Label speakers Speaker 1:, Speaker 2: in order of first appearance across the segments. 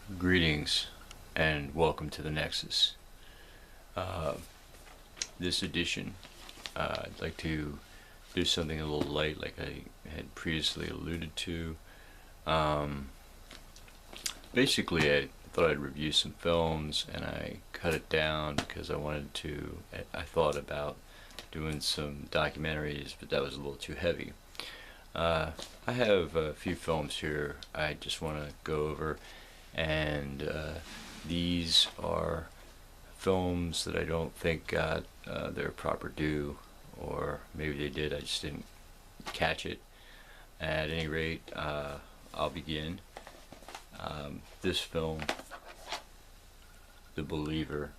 Speaker 1: Greetings and welcome to the Nexus. Uh, this edition, I'd like to do something a little light, like I had previously alluded to. Um, Basically, I thought I'd review some films, and I cut it down because I wanted to. I thought about doing some documentaries, but that was a little too heavy. I have a few films here I just want to go over, and these are films that I don't think got their proper due, or maybe they did, I just didn't catch it. At any rate, I'll begin. This film, The Believer,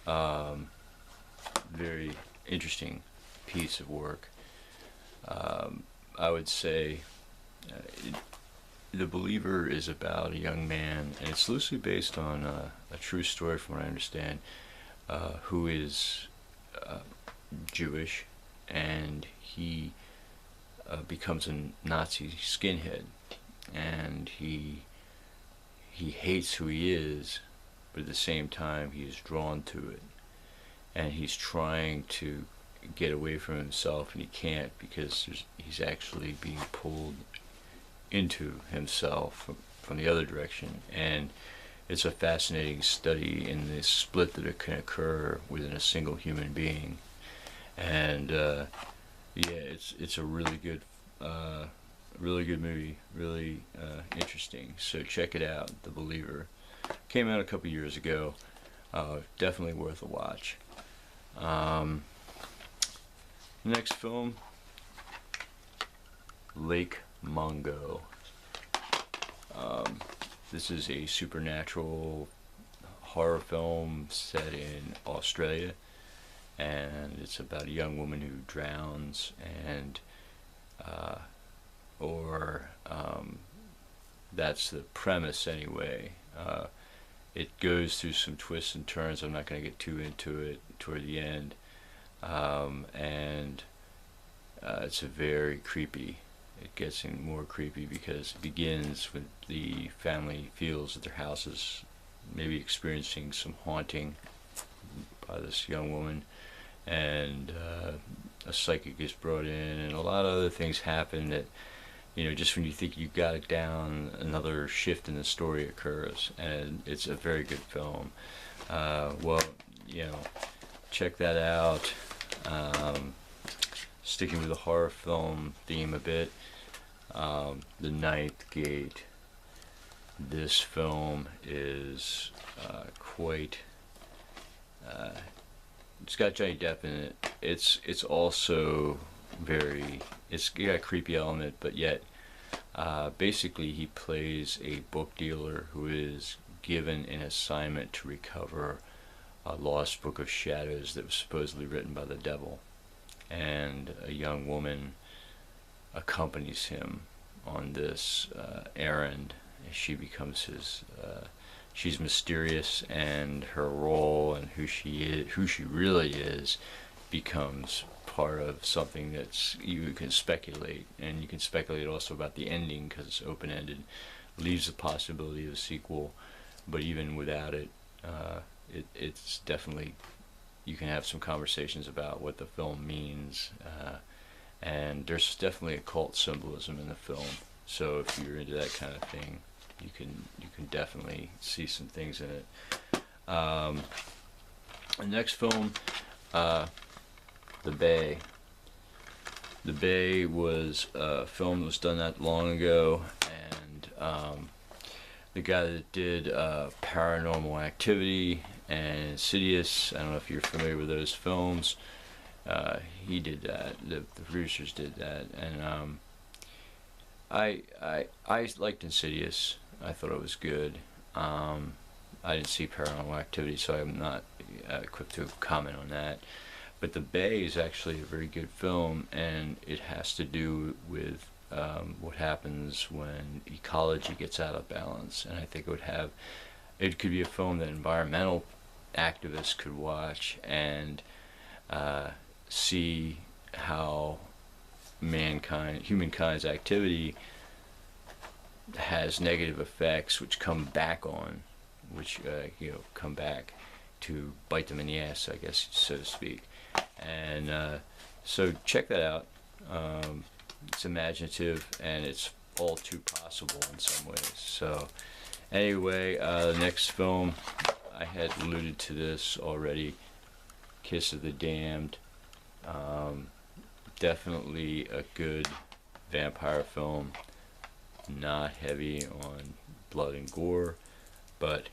Speaker 1: um, very interesting piece of work. I would say it, The Believer is about a young man, and it's loosely based on a true story, from what I understand, who is uh, Jewish, and he becomes a Nazi skinhead, and he hates who he is, but at the same time he is drawn to it, and he's trying to get away from himself, and he can't because he's actually being pulled into himself from the other direction. And it's a fascinating study in the split that it can occur within a single human being. And yeah, it's a really good movie, really interesting. So check it out, The Believer. Came out a couple years ago. Definitely worth a watch. Um, Next film, Lake Mungo. Um, this is a supernatural horror film set in Australia, and it's about a young woman who drowns, and uh, or that's the premise anyway. It goes through some twists and turns. I'm not going to get too into it toward the end, and it's a very creepy. It gets even more creepy because it begins when the family feels that their house is maybe experiencing some haunting by this young woman, and a psychic is brought in, and a lot of other things happen that, just when you think you got it down, another shift in the story occurs, and it's a very good film. Well, you know, check that out. Sticking with the horror film theme a bit, The Ninth Gate. This film is quite. It's got Johnny Depp in it. It's also it's got a creepy element, but yet basically he plays a book dealer who is given an assignment to recover a lost book of shadows that was supposedly written by the devil, and a young woman accompanies him on this errand. She becomes his. She's mysterious, and her role and who she really is, becomes part of something that's you can speculate, and you can speculate also about the ending because it's open-ended, leaves the possibility of a sequel, but even without it, it's definitely, you can have some conversations about what the film means, and there's definitely occult symbolism in the film. So if you're into that kind of thing, you can definitely see some things in it. The next film, The Bay. The Bay was a film that was done not long ago, and the guy that did Paranormal Activity and Insidious, I don't know if you're familiar with those films, he did that. The producers did that, and I liked Insidious. I thought it was good. I didn't see Paranormal Activity, so I'm not equipped to comment on that. But The Bay is actually a very good film, and it has to do with what happens when ecology gets out of balance. And I think it could be a film that environmental activists could watch and see how humankind's activity has negative effects which come back on, which come back to bite them in the ass, I guess, so to speak. And so check that out. It's imaginative and it's all too possible in some ways. So anyway, the next film, I had alluded to this already, Kiss of the Damned. Definitely a good vampire film, not heavy on blood and gore, but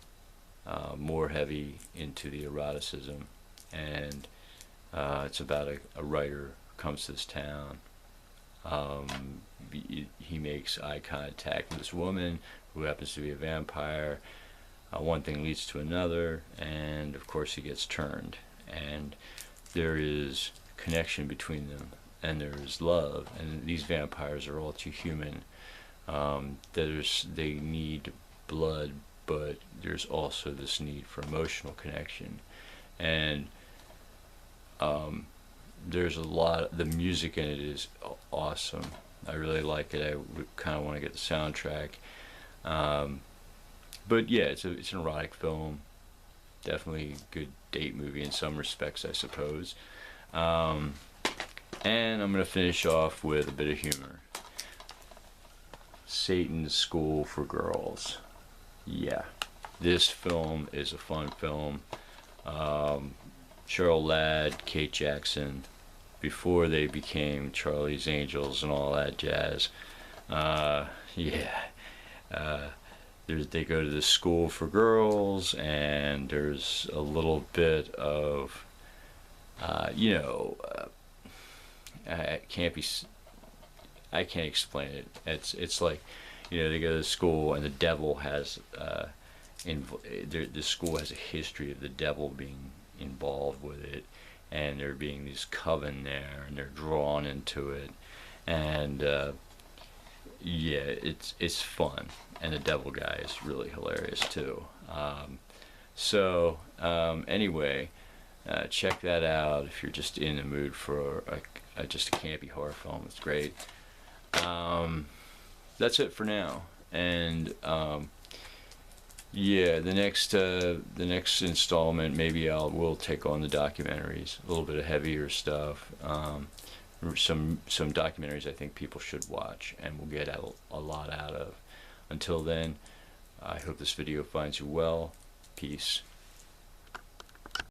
Speaker 1: more heavy into the eroticism. And it's about a writer who comes to this town. He makes eye contact with this woman who happens to be a vampire. One thing leads to another, and of course he gets turned. And there is connection between them, and there is love. And these vampires are all too human. They need blood, but there's also this need for emotional connection. And there's a lot. The music in it is awesome. I really like it. I kind of want to get the soundtrack. But yeah, it's an erotic film. Definitely a good date movie in some respects, I suppose. And I'm going to finish off with a bit of humor. Satan's School for Girls. Yeah, this film is a fun film. Cheryl Ladd, Kate Jackson, before they became Charlie's Angels and all that jazz. They go to the school for girls, and there's a little bit of, I can't explain it. It's like, they go to school, and the devil has, the school has a history of the devil being involved with it, and there being this coven there, and they're drawn into it, and it's fun, and the devil guy is really hilarious too. Anyway, check that out if you're just in the mood for just a campy horror film. It's great. That's it for now, and the next installment, maybe we'll take on the documentaries, a little bit of heavier stuff, some documentaries I think people should watch and will get a lot out of. Until then, I hope this video finds you well. Peace.